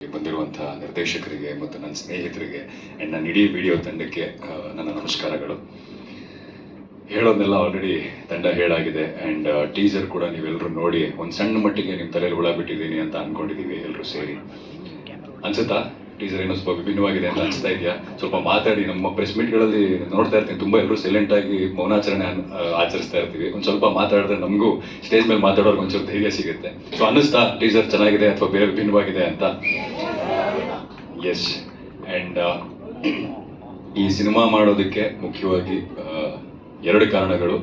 ಬಂದಿರುವಂತಹ ನಿರ್ದೇಶಕರಿಗೆ ಮತ್ತು ನನ್ನ ಸ್ನೇಹಿತರಿಗೆ ಆ್ಯಂಡ್ ನನ್ನ ಇಡೀ ವಿಡಿಯೋ ತಂಡಕ್ಕೆ ನನ್ನ ನಮಸ್ಕಾರಗಳು. ಹೇಳೋದನ್ನೆಲ್ಲ ಆಲ್ರೆಡಿ ತಂಡ ಹೇಳಾಗಿದೆ ಆ್ಯಂಡ್ ಟೀಸರ್ ಕೂಡ ನೀವೆಲ್ಲರೂ ನೋಡಿ ಒಂದು ಸಣ್ಣ ಮಟ್ಟಿಗೆ ನಿಮ್ಮ ತಲೆಯಲ್ಲಿ ಹುಳ ಬಿಟ್ಟಿದ್ದೀನಿ ಅಂತ ಅಂದ್ಕೊಂಡಿದ್ದೀವಿ ಎಲ್ಲರೂ ಸೇರಿ. ಅನ್ಸುತ್ತಾ ಟೀಸರ್ ಏನೋ ಸ್ವಲ್ಪ ವಿಭಿನ್ನವಾಗಿದೆ ಅಂತ ಅನಿಸ್ತಾ ಇದೆಯಾ? ಸ್ವಲ್ಪ ಮಾತಾಡಿ. ನಮ್ಮ ಪ್ರೆಸ್ ಮೀಟ್ಗಳಲ್ಲಿ ನೋಡ್ತಾ ಇರ್ತೀನಿ, ತುಂಬ ಎಲ್ಲರೂ ಸೈಲೆಂಟ್ ಆಗಿ ಮೌನಾಚರಣೆ ಆಚರಿಸ್ತಾ ಇರ್ತೀವಿ. ಒಂದು ಸ್ವಲ್ಪ ಮಾತಾಡಿದ್ರೆ ನಮಗೂ ಸ್ಟೇಜ್ ಮೇಲೆ ಮಾತಾಡೋರ್ಗೆ ಒಂಚೂರು ಧೈರ್ಯ ಸಿಗುತ್ತೆ. ಸೊ ಅನ್ನಿಸ್ತಾ ಟೀಸರ್ ಚೆನ್ನಾಗಿದೆ ಅಥವಾ ಬೇರೆ ವಿಭಿನ್ನವಾಗಿದೆ ಅಂತ? ಎಸ್. ಆ್ಯಂಡ್ ಈ ಸಿನಿಮಾ ಮಾಡೋದಕ್ಕೆ ಮುಖ್ಯವಾಗಿ ಎರಡು ಕಾರಣಗಳು.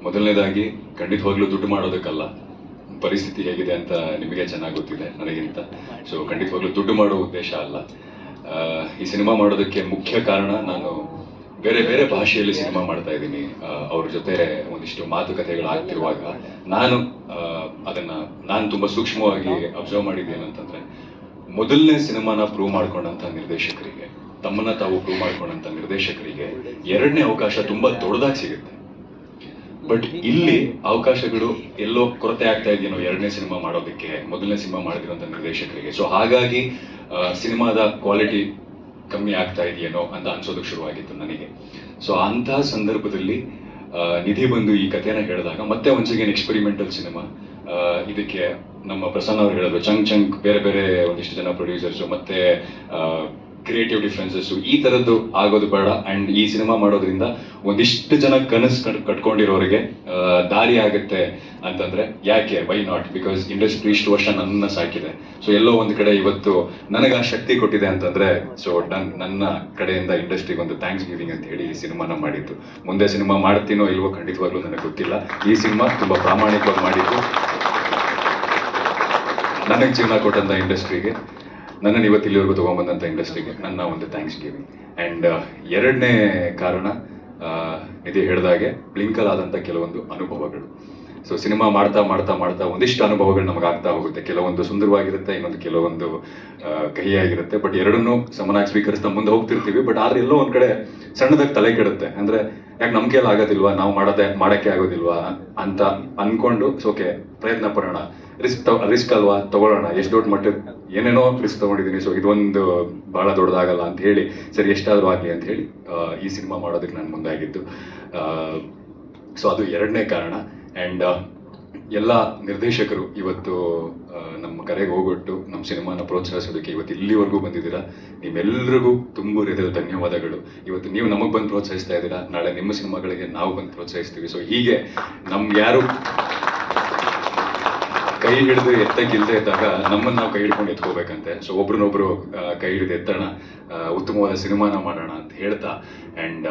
ಮೊದಲನೇದಾಗಿ ಖಂಡಿತವಾಗ್ಲೂ ದುಡ್ಡು ಮಾಡೋದಕ್ಕಲ್ಲ, ಪರಿಸ್ಥಿತಿ ಹೇಗಿದೆ ಅಂತ ನಿಮಗೆ ಚೆನ್ನಾಗಿ ಗೊತ್ತಿದೆ ನನಗಿಂತ. ಸೊ ಖಂಡಿತವಾಗ್ಲೂ ದುಡ್ಡು ಮಾಡೋ ಉದ್ದೇಶ ಅಲ್ಲ. ಈ ಸಿನಿಮಾ ಮಾಡೋದಕ್ಕೆ ಮುಖ್ಯ ಕಾರಣ, ನಾನು ಬೇರೆ ಬೇರೆ ಭಾಷೆಯಲ್ಲಿ ಸಿನಿಮಾ ಮಾಡ್ತಾ ಇದ್ದೀನಿ. ಅವ್ರ ಜೊತೆ ಒಂದಿಷ್ಟು ಮಾತುಕತೆಗಳು ಆಗ್ತಿರುವಾಗ ನಾನು ತುಂಬ ಸೂಕ್ಷ್ಮವಾಗಿ ಅಬ್ಸರ್ವ್ ಮಾಡಿದ್ದೇನೆ ಅಂತಂದ್ರೆ, ಮೊದಲನೇ ಸಿನಿಮಾನ ಪ್ರೂವ್ ಮಾಡ್ಕೊಂಡಂತ ನಿರ್ದೇಶಕರಿಗೆ, ತಮ್ಮನ್ನ ತಾವು ಪ್ರೂವ್ ಮಾಡ್ಕೊಂಡಂತ ನಿರ್ದೇಶಕರಿಗೆ ಎರಡನೇ ಅವಕಾಶ ತುಂಬಾ ದೊಡ್ಡದಾಗಿ ಸಿಗುತ್ತೆ. ಬಟ್ ಇಲ್ಲಿ ಅವಕಾಶಗಳು ಎಲ್ಲೋ ಕೊರತೆ ಆಗ್ತಾ ಇದೆಯೋ ಎರಡನೇ ಸಿನಿಮಾ ಮಾಡೋದಕ್ಕೆ ಮೊದಲನೇ ಸಿನಿಮಾ ಮಾಡಿದಿರುವಂತ ನಿರ್ದೇಶಕರಿಗೆ. ಸೊ ಹಾಗಾಗಿ ಸಿನಿಮಾದ ಕ್ವಾಲಿಟಿ ಕಮ್ಮಿ ಆಗ್ತಾ ಇದೆಯೇನೋ ಅಂತ ಅನ್ಸೋದಕ್ಕೆ ಶುರುವಾಗಿತ್ತು ನನಗೆ. ಸೊ ಅಂತಹ ಸಂದರ್ಭದಲ್ಲಿ ನಿಧಿ ಬಂದು ಈ ಕಥೆನ ಹೇಳಿದಾಗ, ಮತ್ತೆ ಒನ್ಸ್ ಅಗೇನ್ ಎಕ್ಸ್ಪೆರಿಮೆಂಟಲ್ ಸಿನಿಮಾ. ಇದಕ್ಕೆ ನಮ್ಮ ಪ್ರಸನ್ನ ಅವರು ಹೇಳಿದ್ರು, ಚಂಕ್ ಬೇರೆ ಬೇರೆ ಒಂದಿಷ್ಟು ಜನ ಪ್ರೊಡ್ಯೂಸರ್ಸು ಮತ್ತೆ ಕ್ರಿಯೇಟಿವ್ ಡಿಫ್ರೆನ್ಸಸ್ಸು ಈ ಥರದ್ದು ಆಗೋದು ಬೇಡ. ಆ್ಯಂಡ್ ಈ ಸಿನಿಮಾ ಮಾಡೋದ್ರಿಂದ ಒಂದಿಷ್ಟು ಜನ ಕನಸು ಕಟ್ಕೊಂಡಿರೋರಿಗೆ ದಾರಿ ಆಗುತ್ತೆ ಅಂತಂದ್ರೆ ಯಾಕೆ, ವೈ ನಾಟ್? ಬಿಕಾಸ್ ಇಂಡಸ್ಟ್ರಿ ಇಷ್ಟು ವರ್ಷ ನನ್ನ ಸಾಕಿದೆ. ಸೊ ಎಲ್ಲೋ ಒಂದು ಕಡೆ ಇವತ್ತು ನನಗೆ ಆ ಶಕ್ತಿ ಕೊಟ್ಟಿದೆ ಅಂತಂದ್ರೆ, ಸೊ ನನ್ನ ಕಡೆಯಿಂದ ಇಂಡಸ್ಟ್ರಿಗೆ ಒಂದು ಥ್ಯಾಂಕ್ಸ್ ಗಿವಿಂಗ್ ಅಂತ ಹೇಳಿ ಈ ಸಿನಿಮಾನ ಮಾಡಿದ್ದು. ಮುಂದೆ ಸಿನಿಮಾ ಮಾಡ್ತೀನೋ ಇಲ್ವೋ ಖಂಡಿತವಾಗ್ಲೂ ನನಗೆ ಗೊತ್ತಿಲ್ಲ. ಈ ಸಿನಿಮಾ ತುಂಬ ಪ್ರಾಮಾಣಿಕವಾಗಿ ಮಾಡಿದ್ದು, ನನಗೆ ಜೀವನ ಕೊಟ್ಟಂತ ಇಂಡಸ್ಟ್ರಿಗೆ, ನನ್ನನ್ನು ಇವತ್ತು ಇಲ್ಲಿವರೆಗೂ ತೊಗೊಂಬಂದಂಥ ಇಂಡಸ್ಟ್ರಿಗೆ ನನ್ನ ಒಂದು ಥ್ಯಾಂಕ್ಸ್ ಗಿವಿಂಗ್. ಆ್ಯಂಡ್ ಎರಡನೇ ಕಾರಣ, ನಿಧಿ ಹೇಳಿದಾಗೆ ಬ್ಲಿಂಕಲ್ ಆದಂಥ ಕೆಲವೊಂದು ಅನುಭವಗಳು. ಸೊ ಸಿನಿಮಾ ಮಾಡ್ತಾ ಮಾಡ್ತಾ ಮಾಡ್ತಾ ಒಂದಿಷ್ಟು ಅನುಭವಗಳು ನಮಗೆ ಆಗ್ತಾ ಹೋಗುತ್ತೆ. ಕೆಲವೊಂದು ಸುಂದರವಾಗಿರುತ್ತೆ, ಇನ್ನೊಂದು ಕೆಲವೊಂದು ಕಹಿಯಾಗಿರುತ್ತೆ. ಬಟ್ ಎರಡನ್ನೂ ಸಮನಾಗಿ ಸ್ವೀಕರಿಸ್ತಾ ಮುಂದೆ ಹೋಗ್ತಿರ್ತೀವಿ. ಬಟ್ ಆದ್ರೆ ಎಲ್ಲೋ ಒಂದು ಕಡೆ ಸಣ್ಣದಾಗಿ ತಲೆ ಕೆಡುತ್ತೆ. ಅಂದರೆ ಯಾಕೆ ನಮ್ಮ ಕೈಯಲ್ಲಿ ಆಗೋದಿಲ್ವಾ, ನಾವು ಮಾಡೋಕ್ಕೆ ಆಗೋದಿಲ್ವಾ ಅಂತ ಅಂದ್ಕೊಂಡು, ಓಕೆ ಪ್ರಯತ್ನ ಪಡೋಣ, ರಿಸ್ಕ್ ಅಲ್ವಾ, ತಗೊಳ್ಳೋಣ, ಎಷ್ಟು ದೊಡ್ಡ ಮಟ್ಟದ ಏನೇನೋ ರಿಸ್ಕ್ ತಗೊಂಡಿದ್ದೀನಿ. ಸೊ ಇದೊಂದು ಬಹಳ ದೊಡ್ಡದಾಗಲ್ಲ ಅಂತ ಹೇಳಿ, ಸರಿ ಎಷ್ಟಾದರೂ ಆಗಲಿ ಅಂತ ಹೇಳಿ ಈ ಸಿನಿಮಾ ಮಾಡೋದಕ್ಕೆ ನಾನು ಮುಂದಾಗಿದ್ದು. ಸೊ ಅದು ಎರಡನೇ ಕಾರಣ. ಆ್ಯಂಡ್ ಎಲ್ಲ ನಿರ್ದೇಶಕರು ಇವತ್ತು ನಮ್ಮ ಕರೆಗೆ ಹೋಗೊಟ್ಟು ನಮ್ಮ ಸಿನಿಮಾನ ಪ್ರೋತ್ಸಾಹಿಸೋದಕ್ಕೆ ಇವತ್ತು ಇಲ್ಲಿವರೆಗೂ ಬಂದಿದ್ದೀರಾ. ನಿಮ್ಮೆಲ್ಲರಿಗೂ ತುಂಬ ಹೃದಯದ ಧನ್ಯವಾದಗಳು. ಇವತ್ತು ನೀವು ನಮಗೆ ಬಂದು ಪ್ರೋತ್ಸಾಹಿಸ್ತಾ ಇದ್ದೀರಾ, ನಾಳೆ ನಿಮ್ಮ ಸಿನಿಮಾಗಳಿಗೆ ನಾವು ಬಂದು ಪ್ರೋತ್ಸಾಹಿಸ್ತೀವಿ. ಸೊ ಹೀಗೆ ನಮ್ಗೆ ಯಾರು ಕೈ ಹಿಡಿದು ಎತ್ತಕ್ಕಿಲ್ದೇ ಇದ್ದಾಗ ನಮ್ಮನ್ನು ನಾವು ಕೈ ಹಿಡ್ಕೊಂಡು ಎತ್ಕೋಬೇಕಂತೆ. ಸೊ ಒಬ್ರನ್ನೊಬ್ರು ಕೈ ಹಿಡಿದು ಎತ್ತೋಣ, ಉತ್ತಮವಾದ ಸಿನಿಮಾನ ಮಾಡೋಣ ಅಂತ ಹೇಳ್ತಾ, ಆ್ಯಂಡ್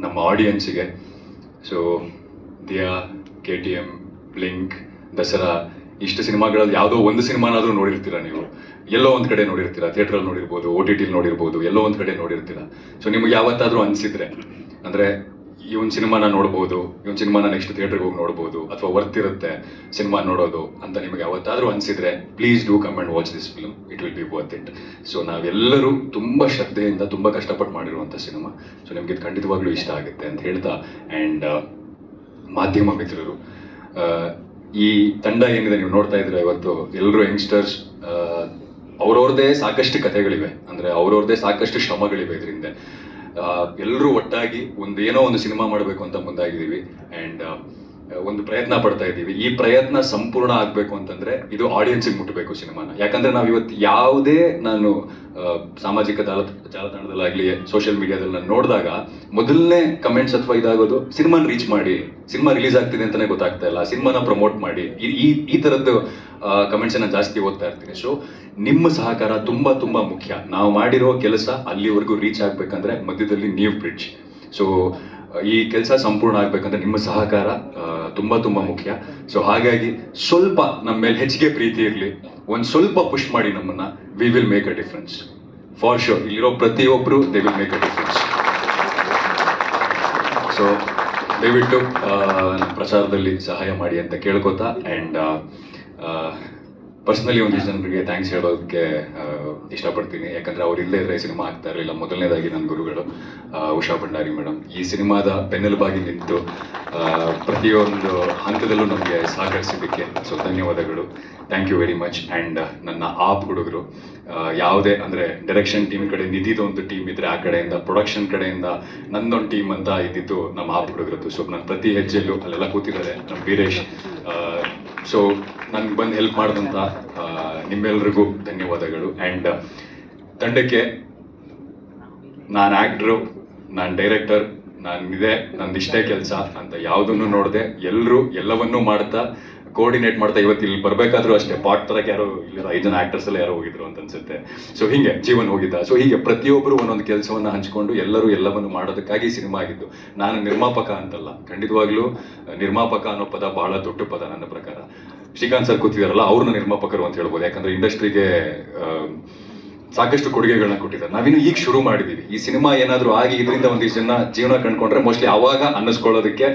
ನಮ್ಮ ಆಡಿಯನ್ಸಿಗೆ, so Dia, KTM, blink, Dasara ಇಷ್ಟು ಸಿನಿಮಾಗಳಲ್ಲಿ ಯಾವುದೋ ಒಂದು ಸಿನಿಮಾನಾದರೂ ನೋಡಿರ್ತೀರ ನೀವು. ಎಲ್ಲೋ ಒಂದು ಕಡೆ ನೋಡಿರ್ತೀರ, ಥಿಯೇಟ್ರಲ್ಲಿ ನೋಡಿರ್ಬೋದು, OTT ನೋಡಿರ್ಬೋದು, ಎಲ್ಲೋ ಒಂದು ಕಡೆ ನೋಡಿರ್ತೀರ. ಸೊ ನಿಮಗೆ ಯಾವತ್ತಾದರೂ ಅನಿಸಿದ್ರೆ, ಅಂದರೆ ಈ ಒಂದು ಸಿನಿಮಾನ ನೋಡ್ಬೋದು, ಈ ಒಂದು ಸಿನಿಮಾನ ನೆಕ್ಸ್ಟ್ ಥಿಯೇಟ್ರಿಗೆ ಹೋಗಿ ನೋಡ್ಬೋದು, ಅಥವಾ ವರ್ತ್ ಇರುತ್ತೆ ಸಿನಿಮಾ ನೋಡೋದು ಅಂತ ನಿಮಗೆ ಯಾವತ್ತಾದರೂ ಅನಿಸಿದ್ರೆ, please do come and watch this film, it will be worth it. So ನಾವೆಲ್ಲರೂ ತುಂಬ ಶ್ರದ್ಧೆಯಿಂದ ತುಂಬ ಕಷ್ಟಪಟ್ಟು ಮಾಡಿರುವಂಥ ಸಿನಿಮಾ. ಸೊ ನಿಮಗೆ ಇದು ಖಂಡಿತವಾಗ್ಲೂ ಇಷ್ಟ ಆಗುತ್ತೆ ಅಂತ ಹೇಳ್ತಾ, ಆ್ಯಂಡ್ ಮಾಧ್ಯಮ ಮಿತ್ರರು, ಈ ತಂಡ ಏನಿದೆ ನೀವು ನೋಡ್ತಾ ಇದ್ರೆ ಇವತ್ತು ಎಲ್ಲರೂ ಯಂಗ್ಸ್ಟರ್ಸ್, ಅವ್ರವ್ರದ್ದೇ ಸಾಕಷ್ಟು ಕಥೆಗಳಿವೆ, ಅಂದರೆ ಅವ್ರವ್ರದ್ದೇ ಸಾಕಷ್ಟು ಶ್ರಮಗಳಿವೆ ಇದರಿಂದ. ಎಲ್ಲರೂ ಒಟ್ಟಾಗಿ ಏನೋ ಒಂದು ಸಿನಿಮಾ ಮಾಡಬೇಕು ಅಂತ ಮುಂದಾಗಿದ್ದೀವಿ. ಆ್ಯಂಡ್ ಒಂದು ಪ್ರಯತ್ನ ಪಡ್ತಾ ಇದ್ದೀವಿ. ಈ ಪ್ರಯತ್ನ ಸಂಪೂರ್ಣ ಆಗಬೇಕು ಅಂತಂದ್ರೆ ಇದು ಆಡಿಯನ್ಸಿಗೆ ಮುಟ್ಟಬೇಕು ಸಿನಿಮಾನ. ಯಾಕಂದ್ರೆ ನಾವು ಇವತ್ತು ಯಾವುದೇ, ನಾನು ಸಾಮಾಜಿಕ ಜಾಲತಾಣದಲ್ಲಾಗಲಿ ಸೋಷಿಯಲ್ ಮೀಡಿಯಾದಲ್ಲಿ ನಾನು ನೋಡಿದಾಗ ಮೊದಲನೇ ಕಮೆಂಟ್ಸ್ ಅಥವಾ ಇದಾಗೋದು, ಸಿನಿಮಾನ ರೀಚ್ ಮಾಡಿ, ಸಿನಿಮಾ ರಿಲೀಸ್ ಆಗ್ತಿದೆ ಅಂತಲೇ ಗೊತ್ತಾಗ್ತಾ ಇಲ್ಲ, ಸಿನಿಮಾನ ಪ್ರಮೋಟ್ ಮಾಡಿ, ಈ ಥರದ್ದು ಕಮೆಂಟ್ಸನ್ನು ಜಾಸ್ತಿ ಓದ್ತಾ ಇರ್ತೀನಿ. ಸೊ ನಿಮ್ಮ ಸಹಕಾರ ತುಂಬ ತುಂಬ ಮುಖ್ಯ. ನಾವು ಮಾಡಿರೋ ಕೆಲಸ ಅಲ್ಲಿವರೆಗೂ ರೀಚ್ ಆಗಬೇಕಂದ್ರೆ ಮಧ್ಯದಲ್ಲಿ ನೀವು ಬ್ರಿಡ್ಜ್. ಸೊ ಈ ಕೆಲಸ ಸಂಪೂರ್ಣ ಆಗ್ಬೇಕಂದ್ರೆ ನಿಮ್ಮ ಸಹಕಾರ ತುಂಬ ತುಂಬ ಮುಖ್ಯ. ಸೊ ಹಾಗಾಗಿ ಸ್ವಲ್ಪ ನಮ್ಮ ಮೇಲೆ ಹೆಚ್ಚಿಗೆ ಪ್ರೀತಿ ಇರಲಿ, ಒಂದು ಸ್ವಲ್ಪ ಪುಷ್ ಮಾಡಿ ನಮ್ಮನ್ನ. We will make a difference for sure. ಇಲ್ಲಿರೋ ಪ್ರತಿಯೊಬ್ಬರು they will make a difference. So ದಯವಿಟ್ಟು ಪ್ರಚಾರದಲ್ಲಿ ಸಹಾಯ ಮಾಡಿ ಅಂತ ಕೇಳ್ಕೊತಾ, ಆ್ಯಂಡ್ ಪರ್ಸ್ನಲಿ ಒಂದಿಷ್ಟು ಜನರಿಗೆ ಥ್ಯಾಂಕ್ಸ್ ಹೇಳೋದಕ್ಕೆ ಇಷ್ಟಪಡ್ತೀನಿ. ಯಾಕಂದ್ರೆ ಅವ್ರು ಇಲ್ಲದೇ ಇದ್ರೆ ಸಿನಿಮಾ ಆಗ್ತಾ ಇರಲಿಲ್ಲ. ಮೊದಲನೇದಾಗಿ ನನ್ನ ಗುರುಗಳು ಉಷಾ ಭಂಡಾರಿ ಮೇಡಮ್ ಈ ಸಿನಿಮಾದ ಬೆನ್ನೆಲುಬಾಗಿ ನಿಂತು ಪ್ರತಿಯೊಂದು ಹಂತದಲ್ಲೂ ನಮಗೆ ಸಹಕರಿಸಿದ್ದಕ್ಕೆ ಸೊ ಧನ್ಯವಾದಗಳು. Thank you very much. And ನನ್ನ ಆಪ್ ಹುಡುಗರು ಯಾವುದೇ ಅಂದರೆ ಡೈರೆಕ್ಷನ್ ಟೀಮ್ ಕಡೆ ನಿಧಿದು ಒಂದು ಟೀಮ್ ಇದ್ದರೆ ಆ ಕಡೆಯಿಂದ ಪ್ರೊಡಕ್ಷನ್ ಕಡೆಯಿಂದ ನನ್ನೊಂದು ಟೀಮ್ ಅಂತ ಇದ್ದಿದ್ದು ನಮ್ಮ ಆಪ್ ಹುಡುಗರದ್ದು. ಸೊ ನನ್ನ ಪ್ರತಿ ಹೆಜ್ಜೆಯಲ್ಲೂ ಅಲ್ಲೆಲ್ಲ ಕೂತಿದ್ದಾರೆ ನಮ್ಮ ವೀರೇಶ್. ಸೊ ನನ್ಗೆ ಬಂದು ಹೆಲ್ಪ್ ಮಾಡಿದಂಥ ನಿಮ್ಮೆಲ್ರಿಗೂ ಧನ್ಯವಾದಗಳು. ಆ್ಯಂಡ್ ತಂಡಕ್ಕೆ ನಾನು ಆ್ಯಕ್ಟ್ರು, ನಾನು ಡೈರೆಕ್ಟರ್, ನಾನಿದೆ, ನಂದು ಇಷ್ಟೇ ಕೆಲಸ ಅಂತ ಯಾವುದನ್ನು ನೋಡದೆ ಎಲ್ಲರೂ ಎಲ್ಲವನ್ನೂ ಮಾಡ್ತಾ ಕೋಆರ್ಡಿನೇಟ್ ಮಾಡ್ತಾ ಇವತ್ತು ಇಲ್ಲಿ ಬರಬೇಕಾದ್ರೂ ಅಷ್ಟೇ ಪಾಟ್ ತರಕ್ಕೆ ಯಾರೋ ಇಲ್ಲಿ 5 ಜನ ಆ್ಯಕ್ಟರ್ಸ್ ಎಲ್ಲ ಯಾರೋ ಹೋಗಿದ್ರು ಅಂತ ಅನ್ಸುತ್ತೆ. ಸೊ ಹೀಗೆ ಜೀವನ್ ಹೋಗಿದ್ದ. ಸೊ ಹೀಗೆ ಪ್ರತಿಯೊಬ್ಬರು ಒಂದೊಂದು ಕೆಲಸವನ್ನು ಹಂಚ್ಕೊಂಡು ಎಲ್ಲರೂ ಎಲ್ಲವನ್ನು ಮಾಡೋದಕ್ಕಾಗಿ ಸಿನಿಮಾ ಆಗಿದ್ದು. ನಾನು ನಿರ್ಮಾಪಕ ಅಂತಲ್ಲ, ಖಂಡಿತವಾಗ್ಲೂ ನಿರ್ಮಾಪಕ ಅನ್ನೋ ಪದ ಬಹಳ ದೊಡ್ಡ ಪದ ನನ್ನ ಪ್ರಕಾರ. ಶ್ರೀಕಾಂತ್ ಸರ್ ಕೂತಿದಾರಲ್ಲ, ಅವ್ರನ್ನ ನಿರ್ಮಾಪಕರು ಅಂತ ಹೇಳ್ಬೋದು. ಯಾಕಂದ್ರೆ ಇಂಡಸ್ಟ್ರಿಗೆ ಸಾಕಷ್ಟು ಕೊಡುಗೆಗಳನ್ನ ಕೊಟ್ಟಿದ್ದಾರೆ. ನಾವಿನ್ನು ಈಗ ಶುರು ಮಾಡಿದ್ದೀವಿ. ಈ ಸಿನಿಮಾ ಏನಾದರೂ ಆಗಿ ಇದರಿಂದ ಒಂದಿಷ್ಟು ಜನ ಜೀವನ ಕಂಡ್ಕೊಂಡ್ರೆ ಮೋಸ್ಟ್ಲಿ ಅವಾಗ ಅನ್ನಿಸ್ಕೊಳ್ಳೋದಕ್ಕೆ